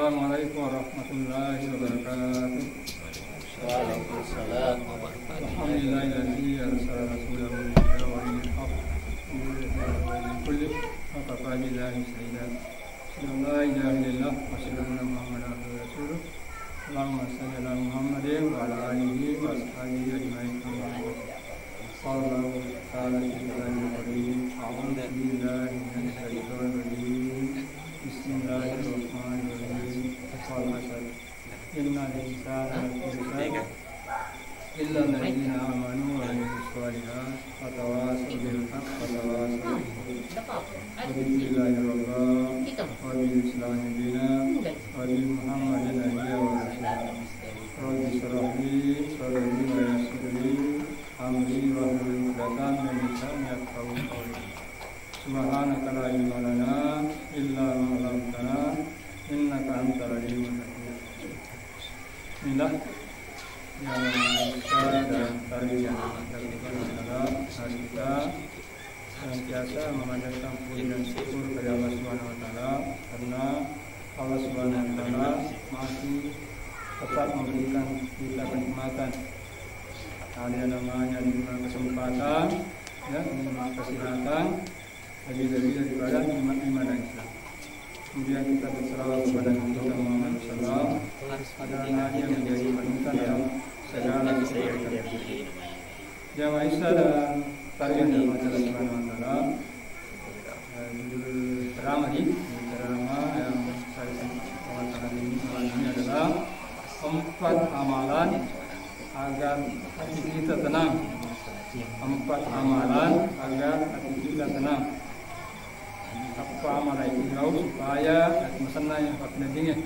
Assalamualaikum warahmatullahi wabarakatuh. Waalaikumsalam warahmatullahi Alhamdulillahilladzi arsala rasulahu bil huda kulli wa kafa billahi shahida. La ilaha illallah wa sallallahu Muhammadan abduhu wa rasuluh. Allahumma shalli ala Muhammadin wa ala alihi wa ashabihi ajma'in. Sallallahu ta'ala alaihi a'udzu billahi minasyaitonir rajim. Bismillahirrahmanirrahim. Innal insana illa alladziina aamanu wa 'amilus shalihaati wa tawassaw bil haqqi wa tawassaw bis sabr. Bismillahirrahmanirrahim. Wa bil islami dinan wa bi Muhammadin nabiyyan wa rasulan. Rabbi shrah li sadri wa yassir li amri wa hlul 'uqdatam min lisani yafqahu qawli. Subhanaka la ilma lana illa ma 'allamtana innaka antal alimul hakim. Bismillah. Yang besar dan tarian adalah hari kita senantiasa memanjatkan puji dan syukur kepada Allah Subhanahu Wa Taala karena Allah Subhanahu Wa Taala masih tetap memberikan kita kenikmatan. Ada namanya nikmat kesempatan, ya, nikmat kesehatan, lebih daripada nikmat iman dan Islam. Kemudian kita berserah kepada Nabi Muhammad SAW adalah nabi yang menjadi panutan dalam segala kebaikan. Jamaah Isya dan tarian dalam acara Subhanahu Wa Taala. Judul ceramah yang saya mengatakan ini adalah 4 amalan agar hati kita tenang. 4 amalan agar hati kita tenang. Apa amalan itu jauh supaya masalah yang pentingnya.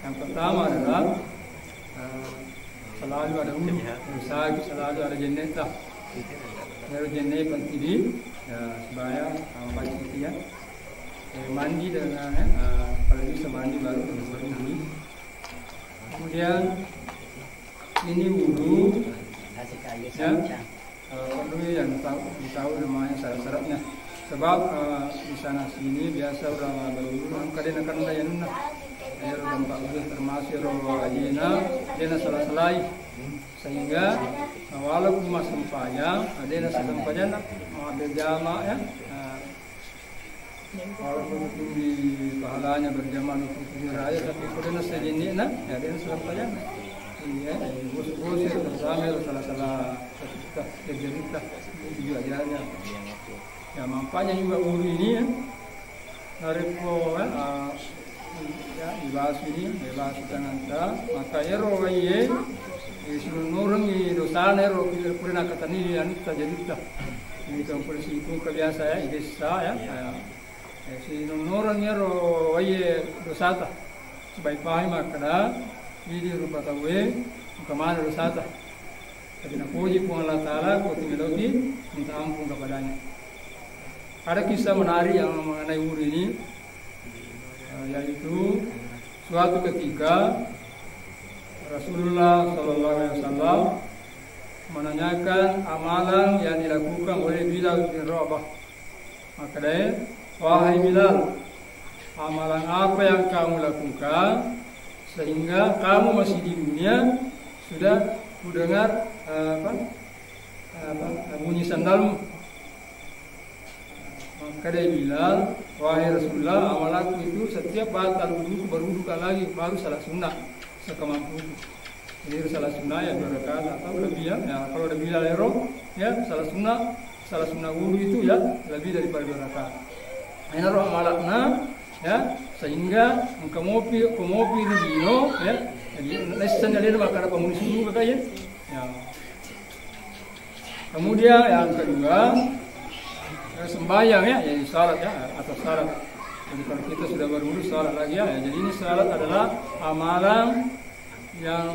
Yang pertama adalah selalu ada usaha, selalu ada jeneta. Kalau jeneta penting ya, supaya baik itu ya. Mandi dengan kalau bisa mandi baru mandi. Kemudian ini wudu ya, perlu yang tahu namanya syarat-syaratnya. Sebab di sana sini biasa orang berwudu kadang akan layanna. Air dampak wudu termasuk roh ajina dena salah-salai. Sehingga walaupun masih sempayang, ada sesampainya ada jamaah ya. Walaupun tinggi pahalanya berjamaah di raya tapi kadang sejenis ya ada sesampainya. Iya, bos-bos bersama salah-salah cerita juga ajarnya. Ya manfaatnya juga wudu ini ya. Nariko ya ibas ini ibas tananta maka ero waye isun nurung i dosa nero purina katani ani tajarita. Ini kan polisi itu kebiasa ya desa ya. Si nurung ero waye dosa ta. Sebaik paham makna ini rupa tawe kemana dosa ta. Jadi nak puji pun Allah Taala ko tinggi minta ampun kepadanya. Ada kisah menarik yang mengenai wudu ini, yaitu suatu ketika Rasulullah Sallallahu Alaihi Wasallam menanyakan amalan yang dilakukan oleh Bilal bin Rabah. Maka dia, wahai Bilal, amalan apa yang kamu lakukan sehingga kamu masih di dunia sudah mendengar bunyi sandalmu? Maka dia bilang, wahai Rasulullah, amalanku itu setiap batal wudu berwudu lagi baru salah sunnah sekemampu. Jadi salah sunnah ya 2 rakaat atau lebih ya. Kalau ada Bilal ero ya salah sunnah wudu itu ya lebih daripada 2 rakaat. Ini roh amalakna ya sehingga kemopi dino ya. Jadi lesson dari maka pemunis dulu ya. Kemudian yang kedua sembahyang ya, jadi salat ya atau salat. Jadi kalau kita sudah berwudu salat lagi ya. Jadi ini salat adalah amalan yang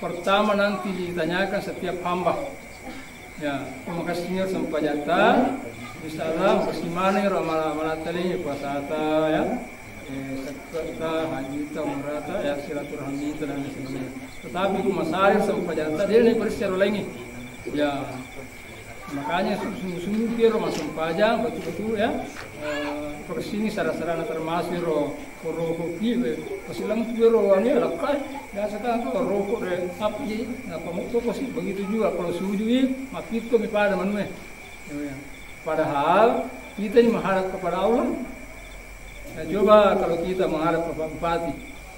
pertama nanti ditanyakan setiap hamba. Ya, terima kasih sampai jata. Misalnya bagaimana amalan tadi puasa ya, zakat, haji, umrah ya, silaturahmi dan sebagainya. Tetapi masalah sampai jata dia ini persiapan lagi. Ya. Makanya sungguh-sungguh kiro masuk pajang betul-betul ya. Persini sarana termasuk rokok pasilang kiro ini lakai biasa kan rokok api apa motor pasti begitu juga kalau sujui makit ko pada manusia. Padahal kita ini mengharap kepada Allah. Nah, coba kalau kita mengharap kepada bupati,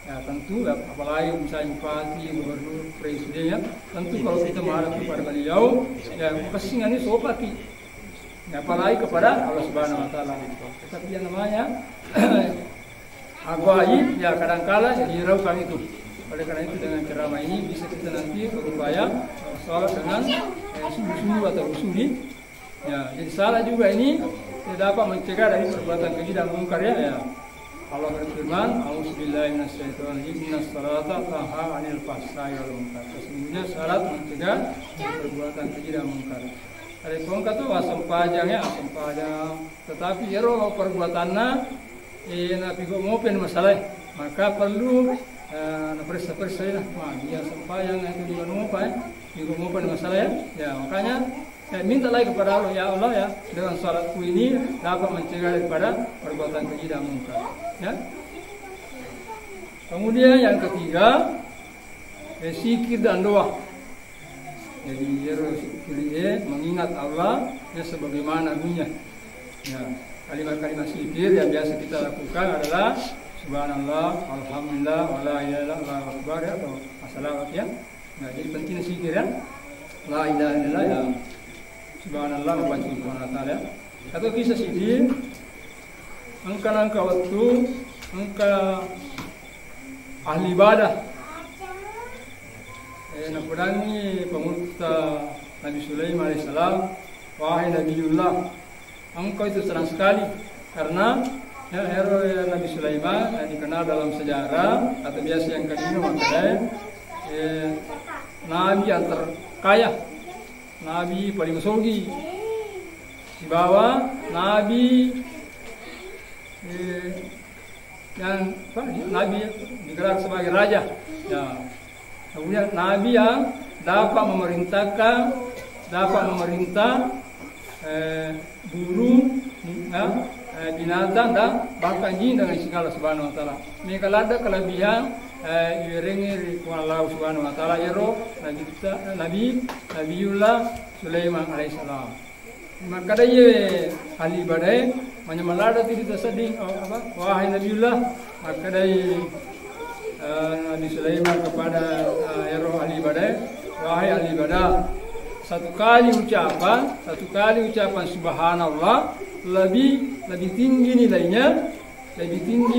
ya tentu ya, apalagi misalnya bupati, gubernur, presiden ya, tentu kalau kita mengharap kepada beliau, ya kesingan ini sopati. Ya, apalagi kepada Allah Subhanahu Wa Taala. Tapi yang namanya aib ya kadangkala diraukan itu. Oleh karena itu dengan ceramah ini bisa kita nanti berupaya sholat dengan sungguh-sungguh atau usuli. Ya, jadi salah juga ini tidak dapat mencegah dari perbuatan keji dan mungkar ya. Allah berfirman, "A'udzubillahi minasyaitonir rajim. Innas salata tanha 'anil fahsya'i wal munkar." Sesungguhnya salat mencegah perbuatan keji dan mungkar. Ada kongka tu asam pajang ya, asam pajang. Tetapi ero perbuatanna nabi go ngopen masalah. Maka perlu periksa ya. Dia asam pajang itu di ngopan, di ngopen masalah ya. Ya, makanya saya minta lagi kepada Allah, ya Allah ya, dengan salatku ini dapat mencegah daripada perbuatan keji dan mungkar. Ya. Kemudian yang ketiga, zikir dan doa. Jadi zikir mengingat Allah ya sebagaimana bunyinya. Ya, kalimat-kalimat zikir yang biasa kita lakukan adalah subhanallah, alhamdulillah, wala ilaha illallah, Allahu akbar ya, atau assalawat ya. Nah, jadi penting zikir ya. La ilaha illallah ya. Subhanallah membaca Subhanahu wa ta'ala. Atau kisah sini angka waktu angka ahli ibadah nakudangi pemurta Nabi Sulaiman alaihissalam, wahai Nabiullah, engkau itu senang sekali karena ya, hero Nabi Sulaiman yang dikenal dalam sejarah atau biasa yang kedua makanya Nabi yang terkaya, Nabi paling sogi di bawah Nabi yang Nabi digelar sebagai raja ya. Kemudian Nabi yang dapat memerintah burung binatang dan bahkan jin dengan izin Allah Subhanahu wa taala. Mereka ada kelebihan irengi Allah Subhanahu wa taala ero Nabiullah Sulaiman alaihissalam. Maka dia ahli badai menyemalada tidak sedih wahai Nabiullah, maka dia Nabi Sulaiman kepada ero ahli badai, wahai ahli badai, satu kali ucapan subhanallah lebih tinggi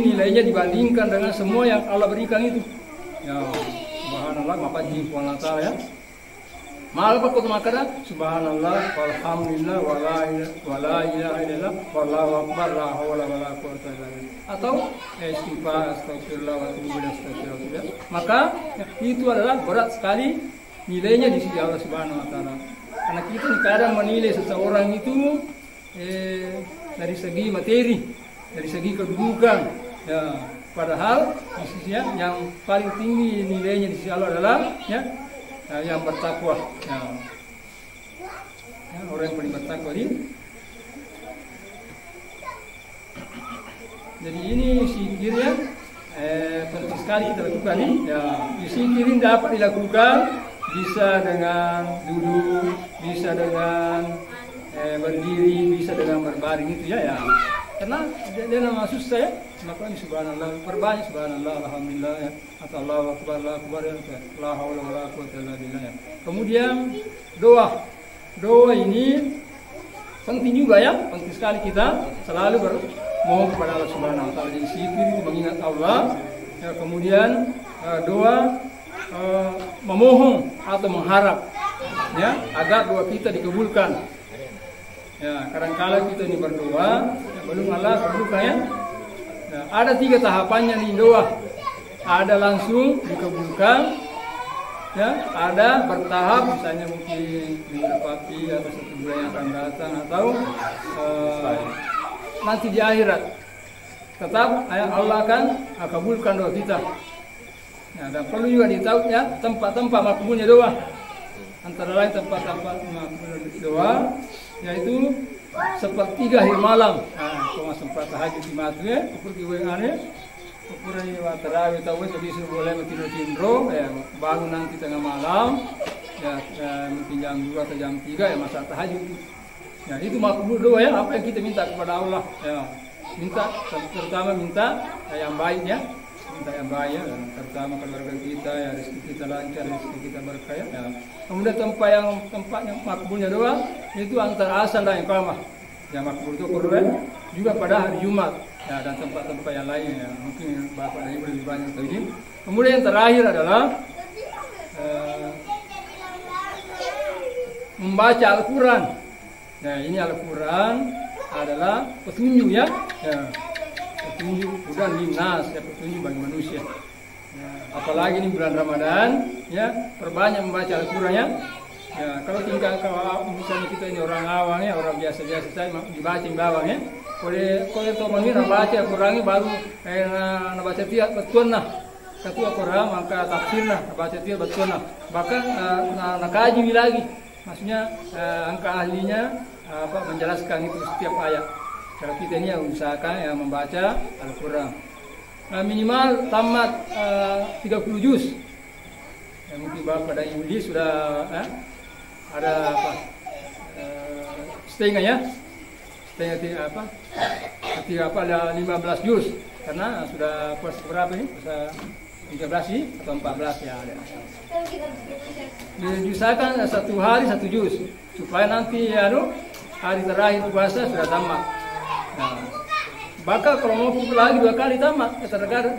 nilainya dibandingkan dengan semua yang Allah berikan itu. Ya, subhanallah apa jimpuan Allah ya. Malah pak kutu makara subhanallah walhamdulillah wala ilaha illallah wallahu akbar la haula wala quwwata illa billah. Atau istighfar astagfirullah wa atubu ilaih. Maka itu adalah berat sekali nilainya di sisi Allah Subhanahu wa taala. Karena kita kadang menilai seseorang itu dari segi materi, dari segi kedudukan. Ya, padahal maksudnya yang paling tinggi nilainya di sisi Allah adalah ya, yang bertakwa. Ya. Ya, orang yang paling bertakwa ini. Jadi ini zikirnya penting sekali kita lakukan ini. Ya, zikir ini dapat dilakukan bisa dengan duduk, bisa dengan berdiri, bisa dengan berbaring itu ya. Ya. Karena dia nama susah ya, maka subhanallah, perbanyak subhanallah, alhamdulillah ya, atau Allahu akbar, Allahu akbar ya, la haula wala quwwata illa billah ya. Kemudian doa ini penting juga ya, penting sekali kita selalu bermohon kepada Allah Subhanahu wa taala. Jadi zikir itu mengingat Allah, ya, kemudian doa memohon atau mengharap ya agar doa kita dikabulkan. Ya, kadang-kala kita ini berdoa, ya, belum Allah kabulkan ya. Nah, ada 3 tahapannya nih doa. Ada langsung dikabulkan, ya, ada bertahap, misalnya mungkin minggu pagi atau 1 bulan yang akan datang atau nanti di akhirat. Tetap Allah akan kabulkan doa kita. Nah, dan perlu juga ditahu ya tempat-tempat makbulnya doa. antara lain tempat-tempat doa, yaitu sepertiga akhir malam. Kau sempat tahajud di matnya, pergi wengane, ukuran terawih tahu jadi sudah boleh tidur ya bangun nanti tengah malam, ya mungkin jam 2 atau jam 3 ya masa tahajud. Ya itu makbul doa ya, apa yang kita minta kepada Allah ya. Minta terutama minta yang baik ya, minta yang baik ya, terutama keluarga kita ya, rezeki kita lancar, rezeki kita berkah ya. Kemudian tempatnya makbulnya doa itu antara asal dan iqamah. Yang makbul itu Quran juga pada hari Jumat ya, dan tempat-tempat yang lain ya. Mungkin Bapak dan Ibu lebih banyak tahu ini. Kemudian yang terakhir adalah membaca Al-Quran. Nah ini Al-Quran adalah petunjuk ya, petunjuk bukan linnas ya, petunjuk bagi manusia. Ya, apalagi ini bulan Ramadan ya, perbanyak membaca Al-Quran ya. Ya kalau misalnya kita ini orang awam ya, orang biasa-biasa saya dibaca bawang ya. Kalau itu mengira baca Al-Quran baru nak baca tiap betul nah. Ketua Quran maka tafsirnya baca tiap betul nah. Bahkan nak kaji lagi. Maksudnya angka ahlinya menjelaskan itu setiap ayat. Kalau kita ini yang usahakan yang membaca Al-Quran. Minimal tamat 30 juz. Ya, mungkin Bapak dan Ibu sudah ada setengah ya. Setengah ada 15 juz. Karena sudah puasa berapa ini? Puasa 13 sih atau 14 ya ada. Diusahakan 1 hari 1 juz supaya nanti hari terakhir puasa sudah tamat. Nah, bakal kalau mau lagi 2 kali tamat,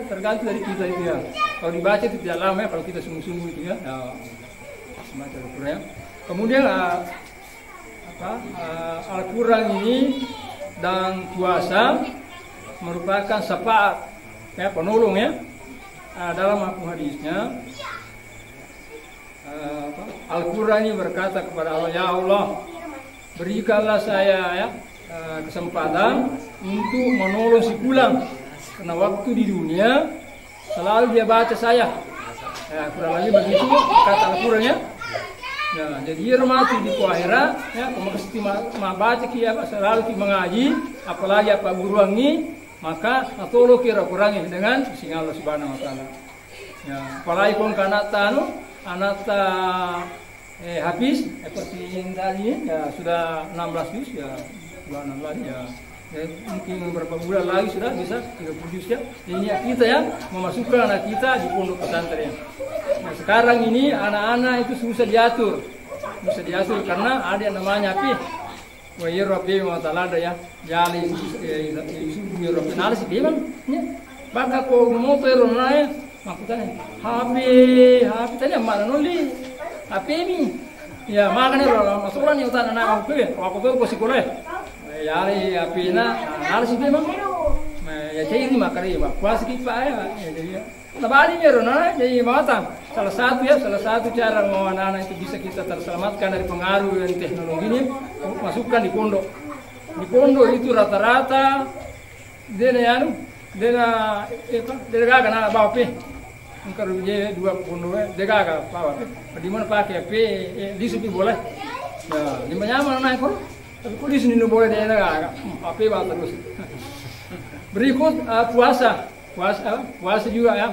tergantung dari kita itu ya. Kalau dibaca itu tidak lama ya, kalau kita sungguh-sungguh itu ya. Semacam Al-Quran. Kemudian Al-Quran ini dan puasa merupakan syafaat ya, penolong ya. Dalam hadisnya Al-Quran ini berkata kepada Allah, ya Allah, berikanlah saya ya kesempatan untuk menolong si fulan karena waktu di dunia selalu dia baca saya. Ya, kurang lebih begitu kata Al-Quran ya. Ya, jadi dia mati di akhirat ya, mesti baca kia selalu mengaji, apalagi apa guruangi, maka atolo kira kurangi dengan sing Allah Subhanahu wa taala. Ya, apalagi kon anata habis seperti yang tadi ya sudah 16 juz ya, bulan lagi ya. Ya, mungkin beberapa bulan lagi sudah bisa 30 juz ya. Ini kita ya memasukkan anak kita di pondok pesantren. Nah, sekarang ini anak-anak itu susah diatur karena ada yang namanya api. Wa Rabbi wa ta'ala ya. Jali isu Rabbi nasi bimang ya. Baka ko motor na makutanya. HP tanya mana nuli. HP mi. Ya makanya masukan yang tanah nak aku aku tuh sekolah. Yari HP na nasi bimang. Ya jadi makari kuas kita ya. Jadi tabali merona jadi matang. Salah satu cara anak-anak itu bisa kita terselamatkan dari pengaruh dan teknologi ini, masukkan di pondok. Di pondok itu rata-rata dia gagal anak bawa pe. Kalau dia 2 pondok dia gagal bawa pe. Di mana pakai pe di sini boleh. Ya, di mana anak kok. Tapi kok di sini boleh dia gagal. Pe bawa terus. Berikut puasa juga ya.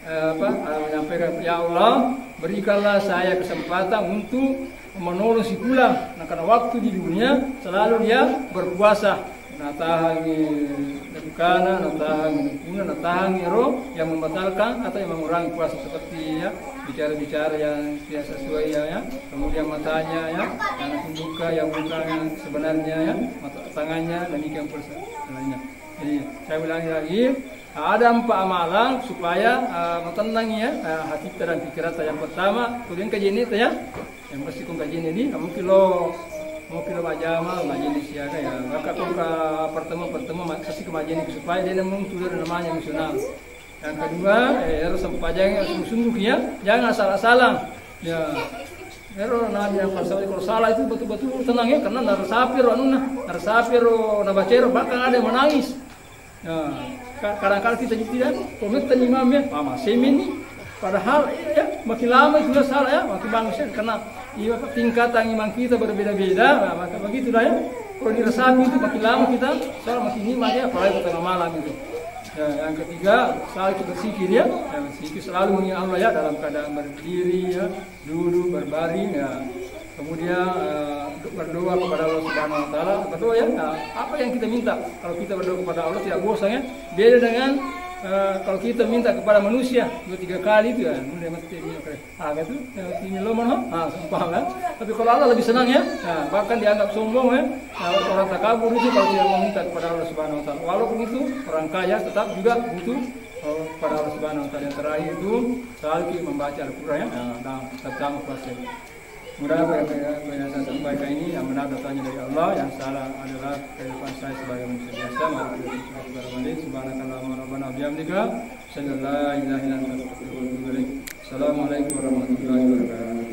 Menyampaikan, ya Allah, berikanlah saya kesempatan untuk menolong si fulan. Nah, karena waktu di dunia selalu dia berpuasa. Natahangi dukana, natahangi roh yang membatalkan atau yang mengurangi puasa seperti ya bicara-bicara yang tidak sesuai ya. Kemudian matanya ya, yang duka, yang bukan yang sebenarnya ya, mata tangannya demikian pula lainnya. Jadi saya ulangi lagi. Ada 4 amalan supaya menenangi ya hati kita dan pikiran kita. Yang pertama, kemudian kajian itu ya. Yang mesti kau kajian ini, kamu kilo majama, kajian siaga ya. Maka kau ke pertemuan kasih kemajian itu supaya dia muncul namanya emosional. Yang kedua, harus sempajang sungguh-sungguh ya, jangan asal-asalan. Ya. Ero nabi yang kalau salah itu betul-betul tenang ya, karena narsapiro nabacero bahkan ada yang menangis. Ya. Kadang-kadang kita tidak komentar imam ya, mama semin nih. Padahal ya makin lama itu salah ya, makin bagus ya, karena tingkatan iman kita berbeda-beda, nah, maka begitulah ya. Kalau diresapi itu makin lama kita salah makin nikmat ya, apalagi tengah malam itu. Ya, yang ketiga, selalu kita berzikir ya, berzikir selalu mengingat Allah ya dalam keadaan berdiri ya, duduk, berbaring ya. Kemudian berdoa kepada Allah Subhanahu Wa Taala. Berdoa ya, apa yang kita minta. Kalau kita berdoa kepada Allah tidak bosan ya. Beda dengan kalau kita minta kepada manusia 2-3 kali itu ya, mulai mesti ini agak tuh ini lo mana? Paham kan? Tapi kalau Allah lebih senang ya, bahkan dianggap sombong ya. Orang takabur itu kalau tidak meminta kepada Allah Subhanahu Wa Taala. Walaupun itu orang kaya tetap juga butuh kepada Allah Subhanahu Wa Taala. Yang terakhir itu selalu membaca Al-Quran ya, dan tetap puasa. Mudah apa yang saya sampaikan ini yang benar datangnya dari Allah, yang salah adalah kehidupan saya sebagai manusia biasa. Mari kita berdoa. Subhanakallahumma rabbana bihamdika, asyhadu an la ilaha illa anta astaghfiruka wa atubu ilaik. Assalamualaikum warahmatullahi wabarakatuh.